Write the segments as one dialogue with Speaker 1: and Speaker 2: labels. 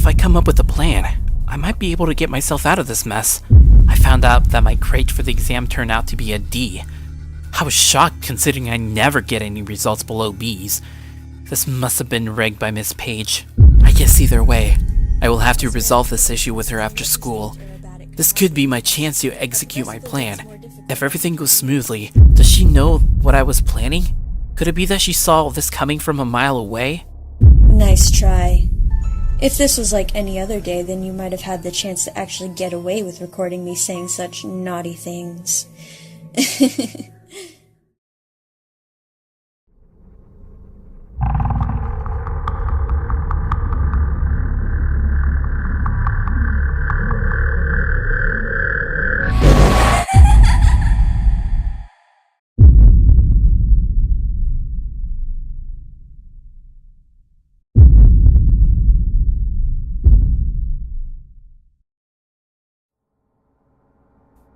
Speaker 1: I come up with a plan, I might be able to get myself out of this mess. I found out that my grade for the exam turned out to be a D. I was shocked considering I never get any results below B's. This must have been rigged by Miss Page. I guess either way, I will have to resolve this issue with her after school. This could be my chance to execute my plan. If everything goes smoothly, does she know what I was planning? Could it be that she saw all this coming from a mile away?
Speaker 2: Nice try. If this was like any other day, then you might have had the chance to actually get away with recording me saying such naughty things.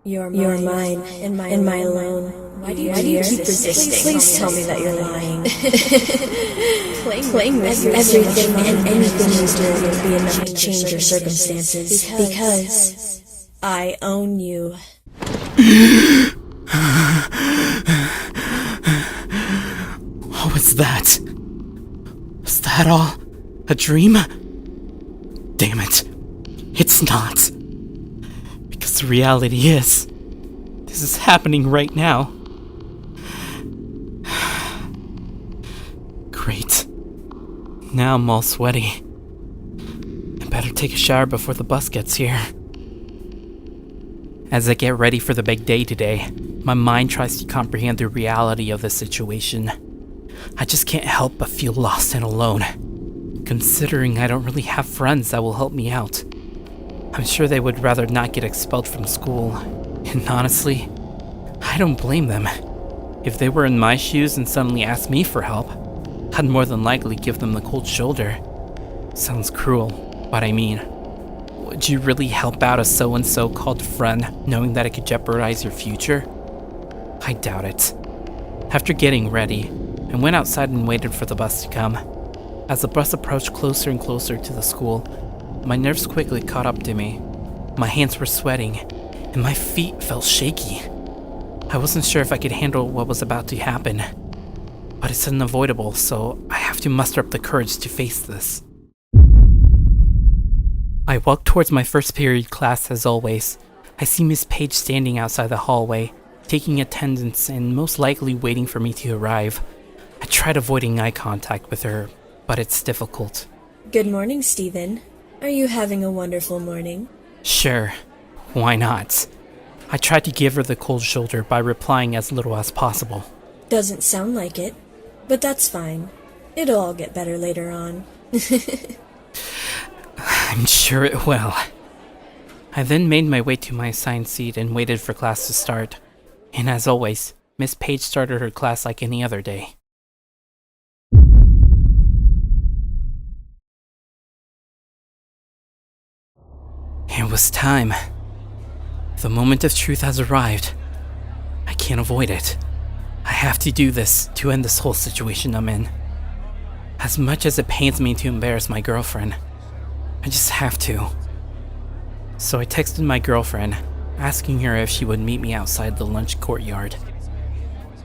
Speaker 2: You're mine, and my alone. Why do you keep resisting? Please tell me that you're lying. Playing with everything and anything you do will be enough to change your circumstances. Because I own you.
Speaker 1: What was that? Was that all a dream? Damn it. It's not. Because the reality is, this is happening right now. Great. Now I'm all sweaty. I better take a shower before the bus gets here. As I get ready for the big day today, my mind tries to comprehend the reality of the situation. I just can't help but feel lost and alone, considering I don't really have friends that will help me out. I'm sure they would rather not get expelled from school, and honestly, I don't blame them. If they were in my shoes and suddenly asked me for help, I'd more than likely give them the cold shoulder. Sounds cruel, but I mean, would you really help out a so-and-so called friend knowing that it could jeopardize your future? I doubt it. After getting ready, I went outside and waited for the bus to come. As the bus approached closer and closer to the school, my nerves quickly caught up to me. My hands were sweating, and my feet felt shaky. I wasn't sure if I could handle what was about to happen, but it's unavoidable, so I have to muster up the courage to face this. I walk towards my first period class as always. I see Miss Page standing outside the hallway, taking attendance and most likely waiting for me to arrive. I tried avoiding eye contact with her, but it's difficult.
Speaker 2: Good morning, Stephen. Are you having a wonderful morning?
Speaker 1: Sure, why not? I tried to give her the cold shoulder by replying as little as possible.
Speaker 2: Doesn't sound like it, but that's fine. It'll all get better later on.
Speaker 1: I'm sure it will. I then made my way to my assigned seat and waited for class to start. And as always, Miss Page started her class like any other day. It was time. The moment of truth has arrived. I can't avoid it. I have to do this to end this whole situation I'm in. As much as it pains me to embarrass my girlfriend, I just have to. So I texted my girlfriend, asking her if she would meet me outside the lunch courtyard.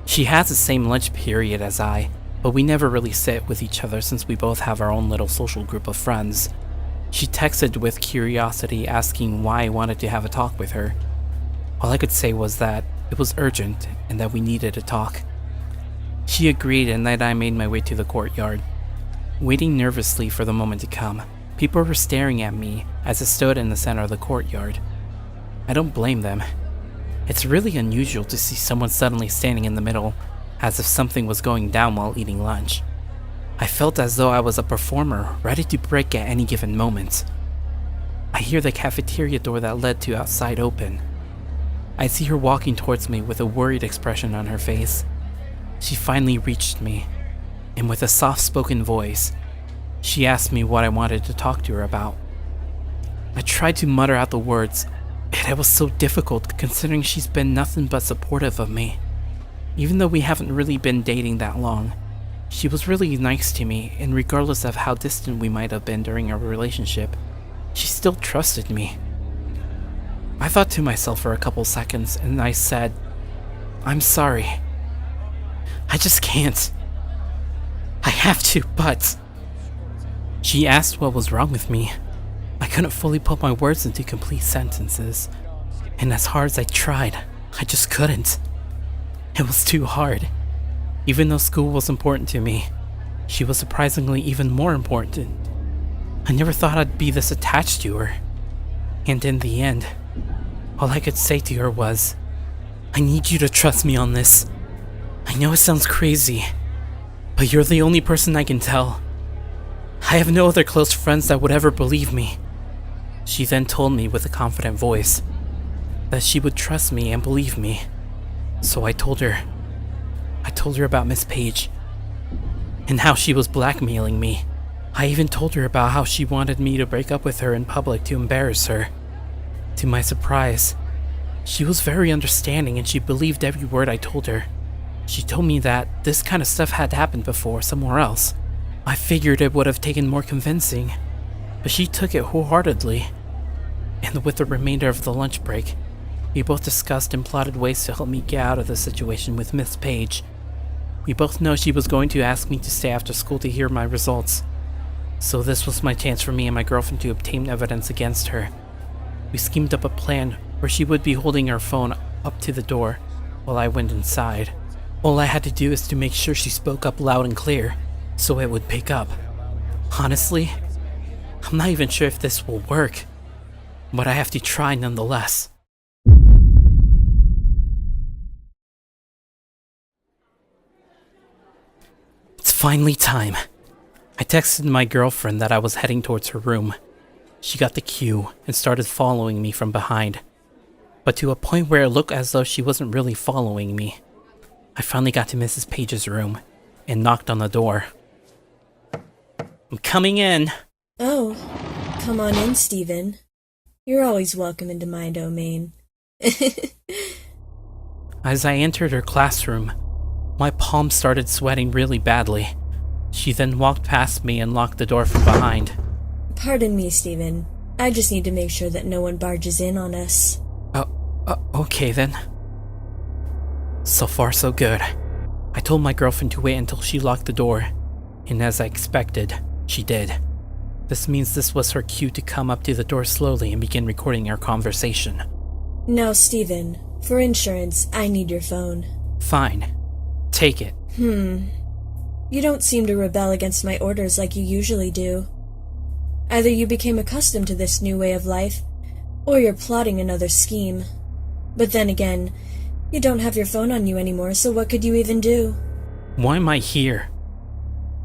Speaker 1: She has the same lunch period as I, but we never really sit with each other since we both have our own little social group of friends. She texted with curiosity asking why I wanted to have a talk with her. All I could say was that it was urgent and that we needed to talk. She agreed and then I made my way to the courtyard. Waiting nervously for the moment to come, people were staring at me as I stood in the center of the courtyard. I don't blame them. It's really unusual to see someone suddenly standing in the middle, as if something was going down while eating lunch. I felt as though I was a performer, ready to break at any given moment. I hear the cafeteria door that led to outside open. I see her walking towards me with a worried expression on her face. She finally reached me, and with a soft-spoken voice, she asked me what I wanted to talk to her about. I tried to mutter out the words, and it was so difficult considering she's been nothing but supportive of me. Even though we haven't really been dating that long, she was really nice to me, and regardless of how distant we might have been during our relationship, still trusted me. I thought to myself for a couple seconds and I said, "I'm sorry. I just can't. I have to, but..." She asked what was wrong with me. I couldn't fully put my words into complete sentences, and as hard as I tried, I just couldn't. It was too hard. Even though school was important to me, she was surprisingly even more important. I never thought I'd be this attached to her. And in the end, all I could say to her was, "I need you to trust me on this. I know it sounds crazy, but you're the only person I can tell. I have no other close friends that would ever believe me." She then told me with a confident voice that she would trust me and believe me. So I told her about Miss Page and how she was blackmailing me. I even told her about how she wanted me to break up with her in public to embarrass her. To my surprise, she was very understanding and she believed every word I told her. She told me that this kind of stuff had happened before somewhere else. I figured it would have taken more convincing, but she took it wholeheartedly. And with the remainder of the lunch break, we both discussed and plotted ways to help me get out of the situation with Miss Page. We both know she was going to ask me to stay after school to hear my results, so this was my chance for me and my girlfriend to obtain evidence against her. We schemed up a plan where she would be holding her phone up to the door while I went inside. All I had to do is to make sure she spoke up loud and clear, so it would pick up. Honestly, I'm not even sure if this will work, but I have to try nonetheless. It's finally time. I texted my girlfriend that I was heading towards her room. She got the cue and started following me from behind, but to a point where it looked as though she wasn't really following me. I finally got to Mrs. Page's room and knocked on the door. "I'm coming in."
Speaker 2: Oh, come on in, Steven. You're always welcome into my domain.
Speaker 1: As I entered her classroom, my palms started sweating really badly. She then walked past me and locked the door from behind.
Speaker 2: Pardon me, Steven. I just need to make sure that no one barges in on us.
Speaker 1: Okay then. So far so good. I told my girlfriend to wait until she locked the door, and as I expected, she did. This means this was her cue to come up to the door slowly and begin recording our conversation.
Speaker 2: Now, Steven, for insurance, I need your phone.
Speaker 1: Fine. Take it.
Speaker 2: You don't seem to rebel against my orders like you usually do. Either you became accustomed to this new way of life, or you're plotting another scheme. But then again, you don't have your phone on you anymore, so what could you even do?
Speaker 1: Why am I here?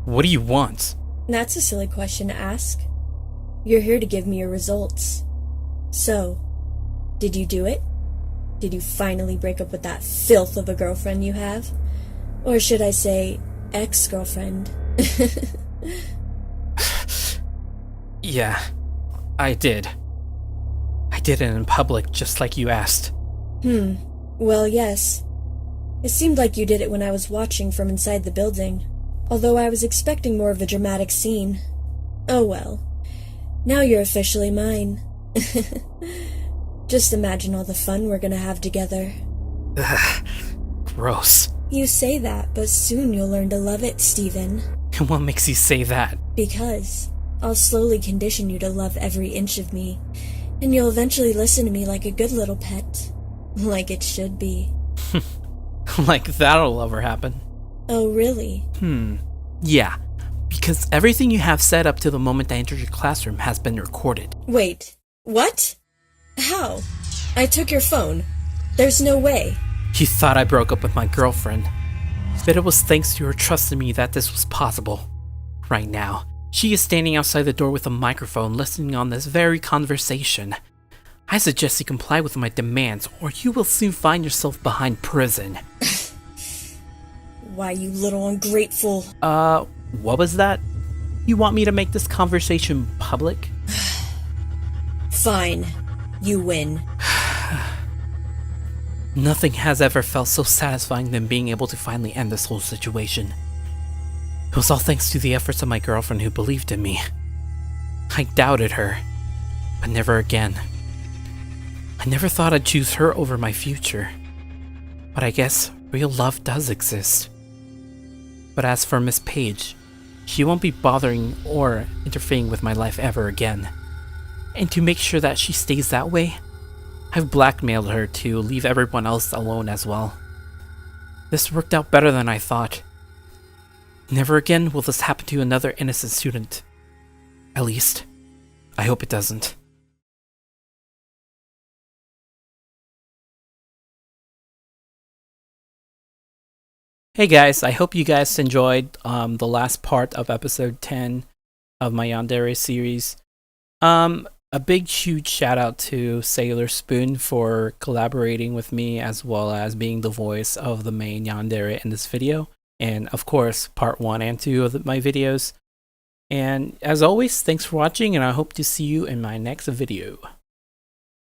Speaker 1: What do you want?
Speaker 2: That's a silly question to ask. You're here to give me your results. So, did you do it? Did you finally break up with that filth of a girlfriend you have? Or should I say, ex-girlfriend?
Speaker 1: Yeah, I did. I did it in public, just like you asked.
Speaker 2: Well, yes. It seemed like you did it when I was watching from inside the building, although I was expecting more of a dramatic scene. Oh well. Now you're officially mine. Just imagine all the fun we're gonna have together.
Speaker 1: Ugh, gross.
Speaker 2: You say that, but soon you'll learn to love it, Steven.
Speaker 1: And what makes you say that?
Speaker 2: Because I'll slowly condition you to love every inch of me, and you'll eventually listen to me like a good little pet. Like it should be.
Speaker 1: Like that'll ever happen.
Speaker 2: Oh, really?
Speaker 1: Yeah, because everything you have said up to the moment I entered your classroom has been recorded.
Speaker 2: Wait, what? How? I took your phone. There's no way.
Speaker 1: You thought I broke up with my girlfriend, but it was thanks to her trusting me that this was possible. Right now, she is standing outside the door with a microphone listening on this very conversation. I suggest you comply with my demands, or you will soon find yourself behind prison.
Speaker 2: Why, you little ungrateful...
Speaker 1: What was that? You want me to make this conversation public?
Speaker 2: Fine. You win.
Speaker 1: Nothing has ever felt so satisfying than being able to finally end this whole situation. It was all thanks to the efforts of my girlfriend who believed in me. I doubted her, but never again. I never thought I'd choose her over my future, but I guess real love does exist. But as for Miss Page, she won't be bothering or interfering with my life ever again. And to make sure that she stays that way, I've blackmailed her to leave everyone else alone as well. This worked out better than I thought. Never again will this happen to another innocent student. At least, I hope it doesn't. Hey guys, I hope you guys enjoyed the last part of episode 10 of my Yandere series. A big huge shout out to Sailorspooon for collaborating with me as well as being the voice of the main Yandere in this video. And of course, part 1 and 2 of my videos. And as always, thanks for watching and I hope to see you in my next video.